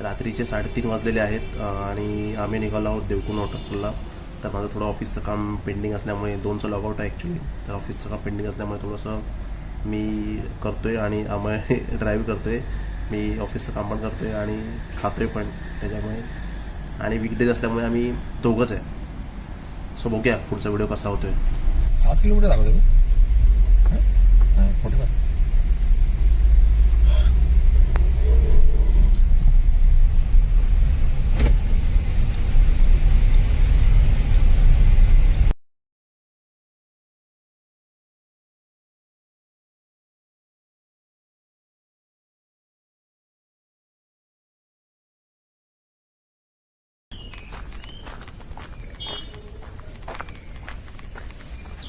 रात्रीचे 3:30 वाजलेले आहेत आणि आम्ही निघालो आहोत देवकुंड वॉटरफॉलला. तर माझं थोडं ऑफिसचं काम पेंडिंग असल्यामुळे 2चं लॉगआउट आहे ॲक्च्युली. तर ऑफिसचं काम पेंडिंग असल्यामुळे थोडंसं मी करतो आहे आणि आम्ही ड्राईव्ह करतो आहे. मी ऑफिसचं काम पण करतो आहे आणि खातो आहे पण त्याच्यामुळे. आणि वीकडेज असल्यामुळे आम्ही दोघंच आहे. सो बघूया पुढचा व्हिडिओ कसा होतो आहे. 7 किलोमीटर दाखवतो.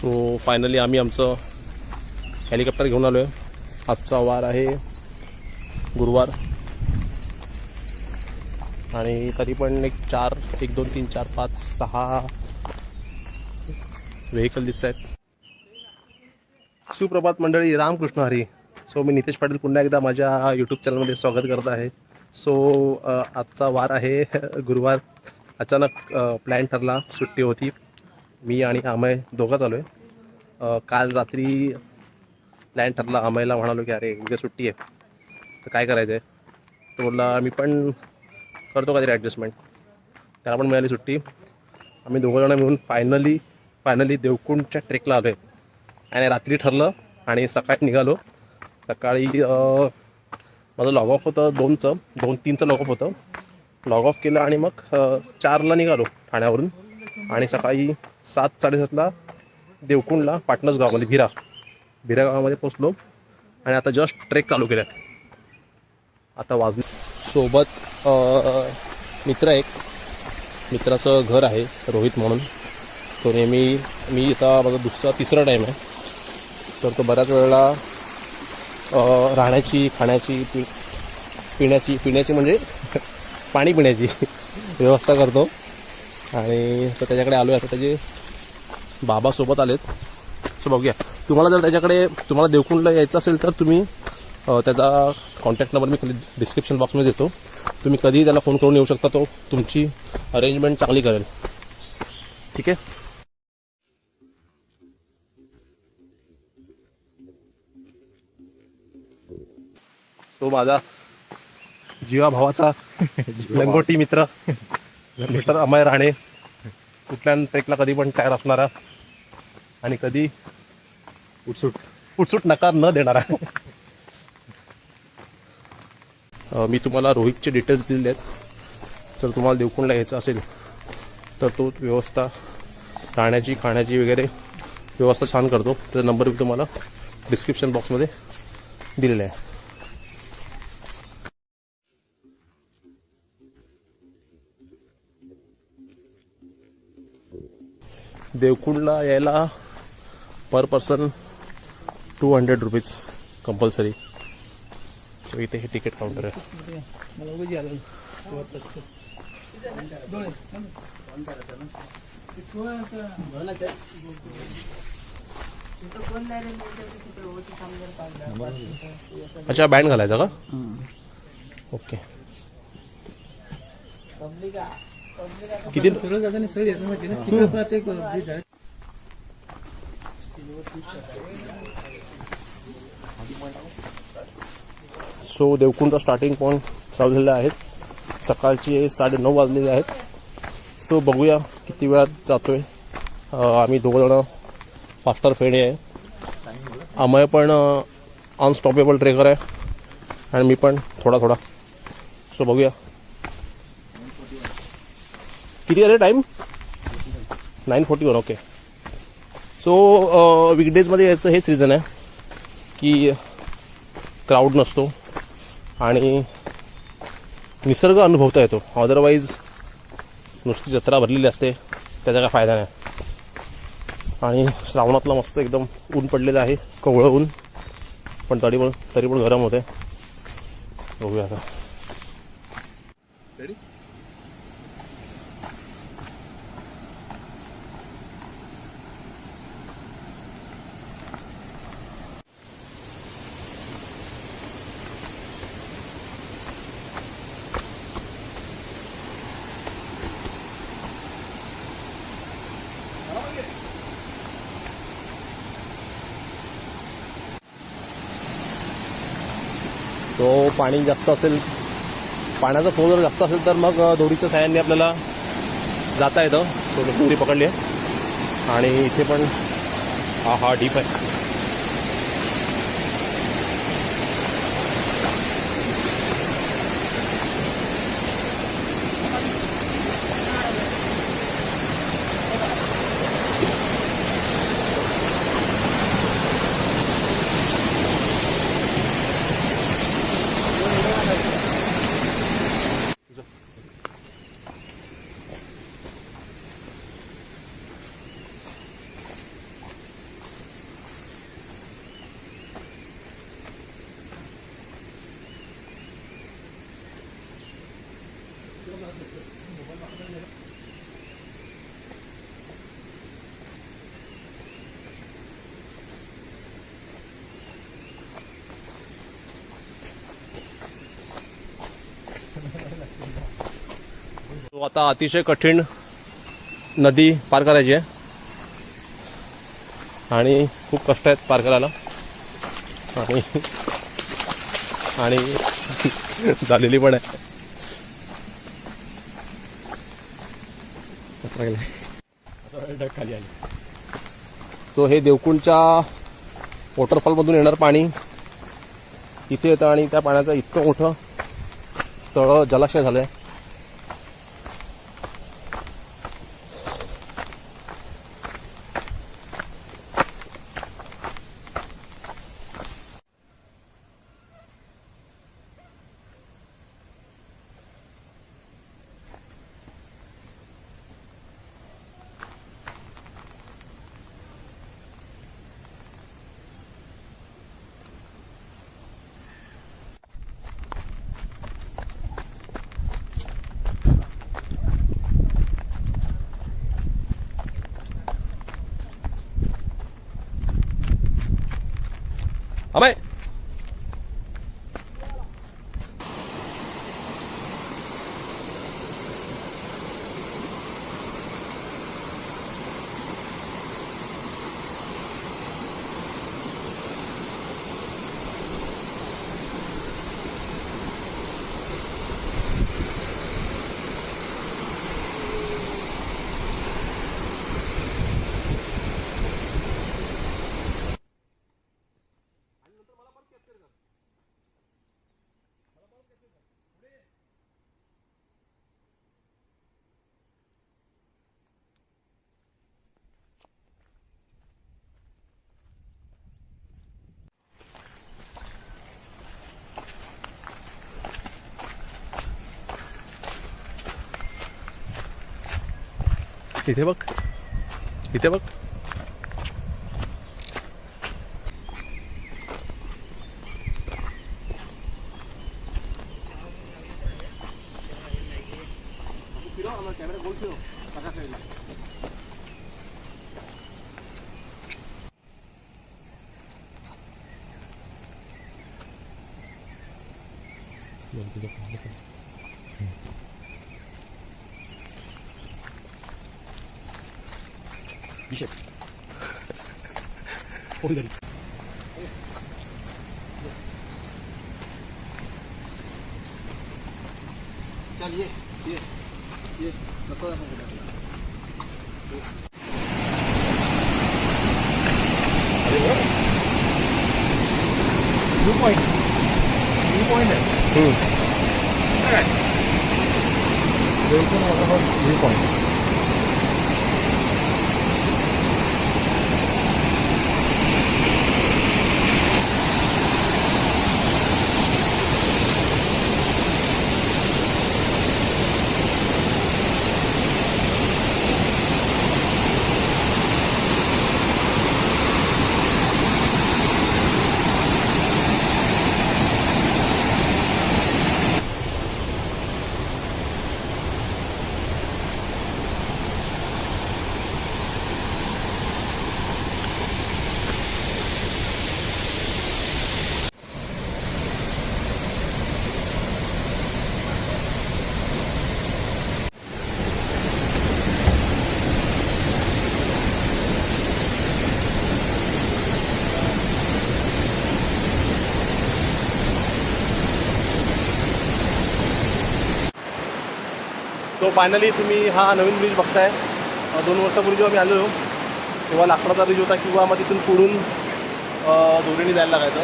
सो फायनली आम्ही आमचं हेलिकॉप्टर घेऊन आलो आहे. आजचा वार आहे गुरुवार आणि तरी पण 1 2 3 4 5 6 व्हेकल दिसत आहेत. सुप्रभात मंडळी, रामकृष्ण हरी. सो मी नितेश पाटील पुन्हा एकदा माझ्या यूट्यूब चॅनलमध्ये स्वागत करत आहे. सो आजचा वार आहे गुरुवार. अचानक प्लॅन ठरला, सुट्टी होती. मी आणि अमय दोघंच आलो आहे. काल रात्री प्लॅन ठरला, अमयला म्हणालो की अरे उद्या सुट्टी आहे तर काय करायचं आहे. तो बोलला मी पण करतो काहीतरी ॲडजस्टमेंट. त्याला पण मिळाली सुट्टी. आम्ही दोघंजणं मिळून फायनली देवकुंडच्या ट्रेकला आलो आहे. आणि रात्री ठरलं आणि सकाळी निघालो. सकाळी माझं लॉग ऑफ होतं 2-3चं लॉग ऑफ होतं. लॉग ऑफ केलं आणि मग 4ला निघालो ठाण्यावरून. आणि सकाळी 7-7:30ला देवकुंडला पाटणस गावामध्ये भिरा गावामध्ये पोचलो. आणि आता जस्ट ट्रेक चालू केला. आता वाजले. सोबत मित्राचं घर आहे रोहित म्हणून. तो नेहमी, मी आता माझा 3रा टाईम आहे. तर तो बऱ्याच वेळेला राहण्याची, खाण्याची, पिण्याची म्हणजे पाणी पिण्याची व्यवस्था करतो. आणि तर त्याच्याकडे आलो आहे. आता त्याचे बाबा सोबत आलेत. सो बघूया. तुम्हाला देवकुंडला यायचं असेल तर तुम्ही त्याचा कॉन्टॅक्ट नंबर मी खाली डिस्क्रिप्शन बॉक्समध्ये देतो. तुम्ही कधीही त्याला फोन करून येऊ शकता. तो तुमची अरेंजमेंट चांगली करेल. ठीक आहे. तो माझा जीवा भावाचा लंगोटी मित्र मिस्टर अमय राणे. कुठल्या ट्रेकला कधी पण तयार असणारा आणि कधी उठसूट नकार न देणारा. मी तुम्हाला रोहितचे डिटेल्स दिलेले आहेत. जर तुम्हाला देवकुंडला यायचं असेल तर तो व्यवस्था, राहण्याची, खाण्याची वगैरे व्यवस्था छान करतो. त्याचा नंबर मी तुम्हाला डिस्क्रिप्शन बॉक्समध्ये दिलेला आहे. देवकुंडला यायला पर पर्सन 200 रुपीज कंपल्सरी. सो इथे हे तिकीट काउंटर आहे. अच्छा, बँड घालायचा का? ओके. किती सो देवकुंडचा स्टार्टिंग पॉईंट चालू झालेला आहे. सकाळचे 9:30 वाजलेले आहेत. सो बघूया किती वेळात जातोय. आम्ही दोघंजणं फास्टर फेणे आहे. अमय पण अनस्टॉपेबल ट्रेकर आहे आणि मी पण थोडा. सो बघूया किती झाले टाईम. 9:41. ओके. सो वीकडेजमध्ये यायचं हेच रिझन आहे की क्राऊड नसतो आणि निसर्ग अनुभवता येतो. अदरवाईज नुसती जत्रा भरलेली असते, त्याचा काय फायदा नाही. आणि श्रावणातला मस्त एकदम ऊन पडलेलं आहे, कवळं ऊन, पण तरी पण गरम होते. बघूया आता. तो पाणी जास्त असेल, पाण्याचा फ्लो जर जास्त असेल तर मग दोरीच्या साह्याने आपल्याला जाता येतं. तो दोरी पकडली आहे आणि इथे पण हा डीप आहे. तो आता अतिशय कठीण नदी पार करायची आहे आणि खूप कष्ट आहेत पार करायला आणि झालेली पण आहे. खाली आली. तो हे देवकुंडच्या वॉटरफॉलमधून येणार पाणी इथे येतं आणि त्या पाण्याचं इतकं मोठं तळ जलाशय झालंय. अमय इथे बघ, इथे बघ. कॅमेरा गोल फिरव सगळ्या साईडला. चल ये व्यू पॉइंट है. View point. तो फायनली तुम्ही हा नवीन ब्रिज बघताय. 2 वर्षापूर्वी जेव्हा मी आलो तेव्हा लाकडाचा ब्रिज होता किंवा मग तिथून पुढून दोरीने जायला लागायचं.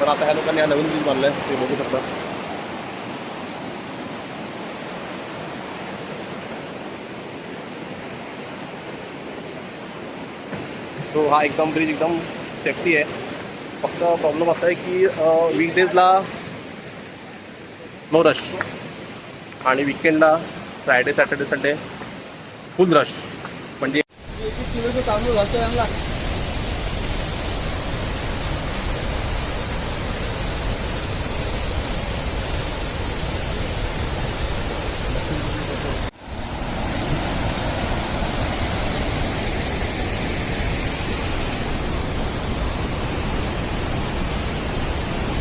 पण आता ह्या लोकांनी हा नवीन ब्रिज बांधला आहे, ते बघू शकता. तो हा एकदम ब्रिज एकदम सेफ्टी आहे. फक्त प्रॉब्लेम असा आहे की वीकडेजला नो रश आणि विकेंडला फ्रायडे सॅटर्डे संडे फुल रश. म्हणजे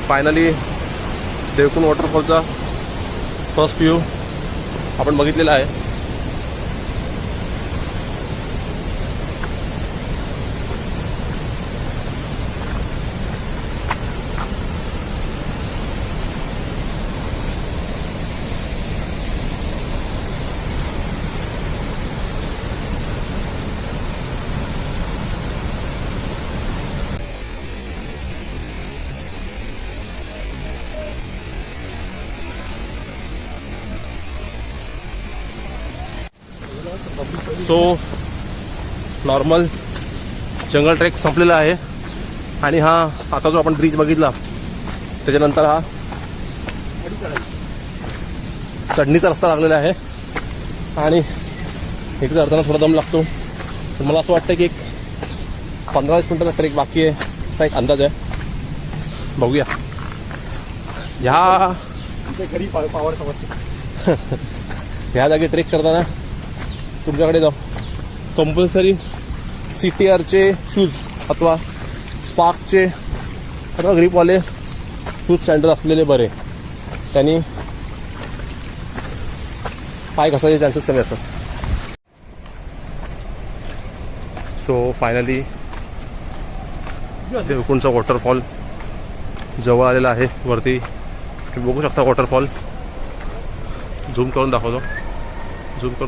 फायनली देवकुंड वॉटरफॉलचा फर्स्ट व्ह्यू आपण बघितलेला आहे. सो नॉर्मल जंगल ट्रेक संपलेला आहे आणि हा आता जो आपण ब्रिज बघितला त्याच्यानंतर हा चढणीचा रस्ता लागलेला आहे आणि एक चढताना थोडा दम लागतो. तर मला असं वाटतं की एक 15-20 मिनिटाचा ट्रेक बाकी आहे असा एक अंदाज आहे. बघूया. ह्या पावर समजते. ह्या जागी ट्रेक करताना तुमच्याकडे जाऊ कंपल्सरी CTRचे शूज अथवा स्पार्कचे अथवा ग्रीपवाले शूज सँडल असलेले बरे. त्यांनी पाय घसायचे चान्सेस कमी असतात. सो फायनली देवकुंडचा वॉटरफॉल जवळ आलेला आहे. वरती तुम्ही बघू शकता वॉटरफॉल. झूम करून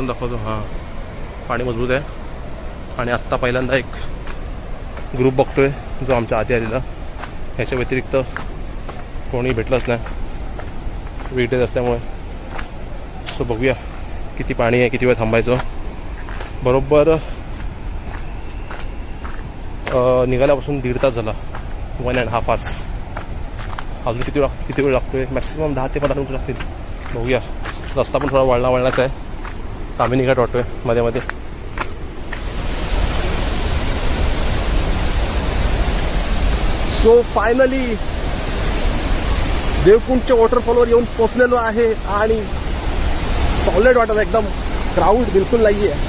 दाखवतो. हां, पाणी मजबूत आहे. आणि आत्ता पहिल्यांदा एक ग्रुप बघतोय जो आमच्या आधी आलेला. ह्याच्या व्यतिरिक्त कोणी भेटलंच नाही वीकडेज असल्यामुळे. सो बघूया किती पाणी आहे, किती वेळ थांबायचं. बरोबर निघाल्यापासून 1.5 तास झाला. 1.5 hours. अजून किती वेळ लागतोय? मॅक्सिमम 10 ते 15 मिनिटं लागतील. बघूया. रस्ता पण थोडा वळणाचा आहे. तामिनी घाट वाटतोय मध्ये मध्ये. सो फायनली देवकुंडच्या वॉटरफॉलवर येऊन पोचलेलो आहे आणि सॉलिड वाटत आहे एकदम. क्राऊड बिलकुल नाही आहे,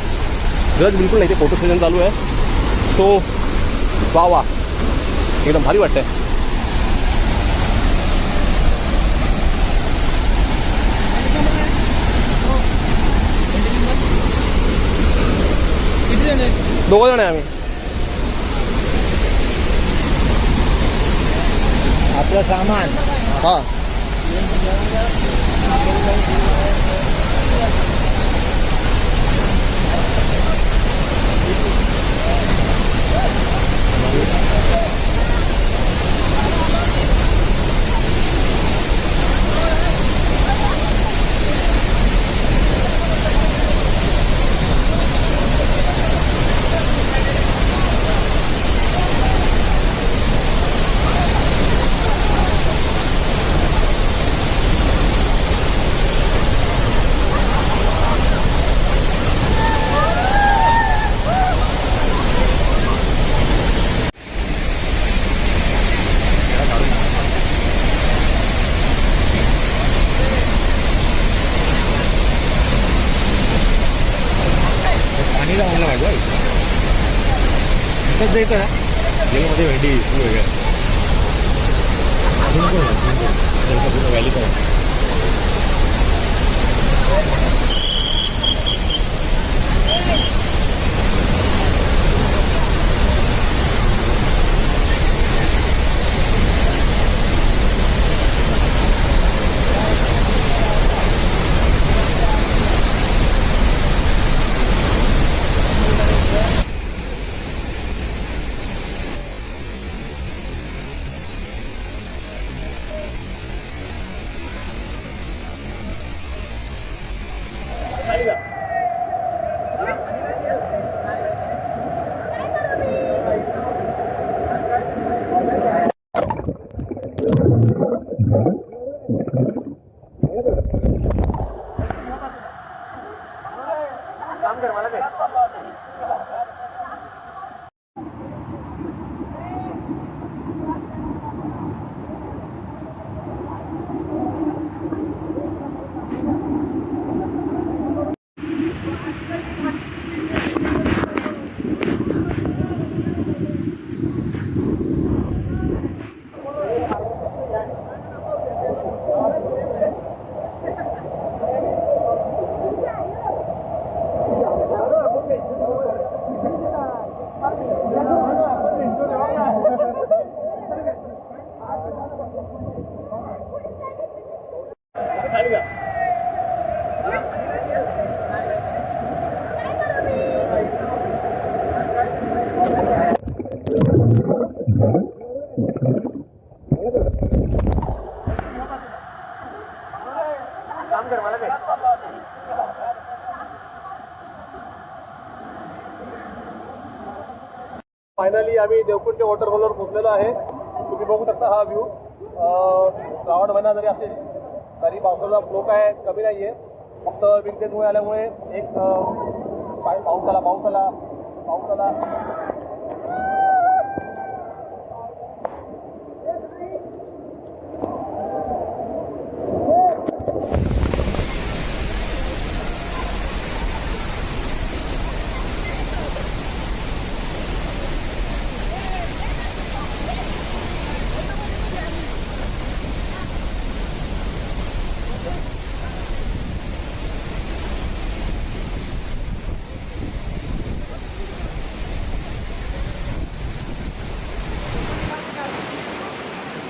गर्दी बिलकुल नाही. ते फोटो सेशन चालू आहे. सो वा एकदम भारी वाटतंय. दोघं जण आहे आम्ही. आपलं सामान हां ह्याच्यात जायचं ना जेलमध्ये भेंडी वेगळ्या व्हॅली पण फायनली आम्ही देवकुंडच्या वॉटरफॉलवर पोहोचलेलो आहे. तुम्ही बघू शकता हा व्ह्यू. श्रावण महिना जरी असेल तरी पावसाचा फ्लो काय कमी नाही आहे. फक्त विंटेजमुळे आल्यामुळे एक पाऊस आला.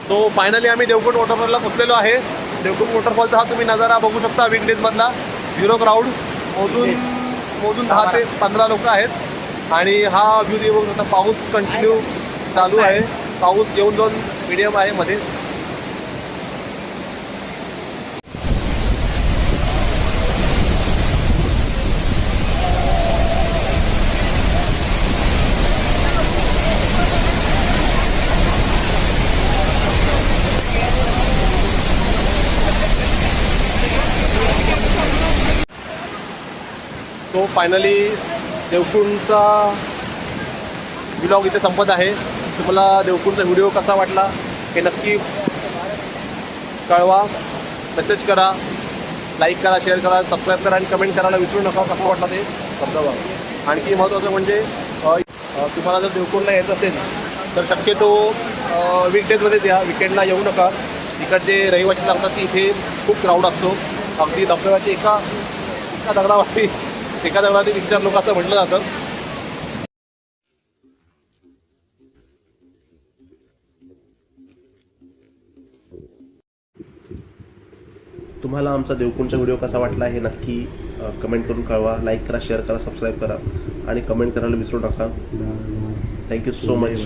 सो फायनली आम्ही देवकुंड वॉटरफॉलला पोहोचलेलो आहे. देवकुंड वॉटरफॉलचा हा तुम्ही नजारा बघू शकता. विंटेजमधला 0 क्राऊड. मोजून 10 ते 15 लोक आहेत. आणि हा व्ह्यू तुम्ही बघू शकता. पाऊस कंटिन्यू चालू आहे. पाऊस येऊन जाऊन मीडियम आहे मध्ये. सो फायनली देवकुंडचा व्लॉग इथे संपत आहे. तुम्हाला देवकुंडचा व्हिडिओ कसा वाटला हे नक्की कळवा. मेसेज करा, लाईक करा, शेअर करा, सबस्क्राईब करा आणि कमेंट करायला विसरू नका कसं वाटलं ते समजावा. आणखी महत्त्वाचं म्हणजे तुम्हाला जर देवकुंडला यायचं असेल तर शक्यतो वीकडेजमध्येच या. विकेंडला येऊ नका. इकडचे रहिवासी सांगतात की इथे खूप क्राऊड असतो. अगदी धबधब्याची एका दगडावरती 3-4 लोक असं म्हटलं जातं. तुम्हाला आमचा देवकुंडचा व्हिडिओ कसा वाटला हे नक्की कमेंट करून कळवा. लाईक करा, शेअर करा, सबस्क्राईब करा आणि कमेंट करायला विसरू नका. Thank you so much.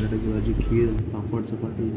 खीर, पापड, चपाती.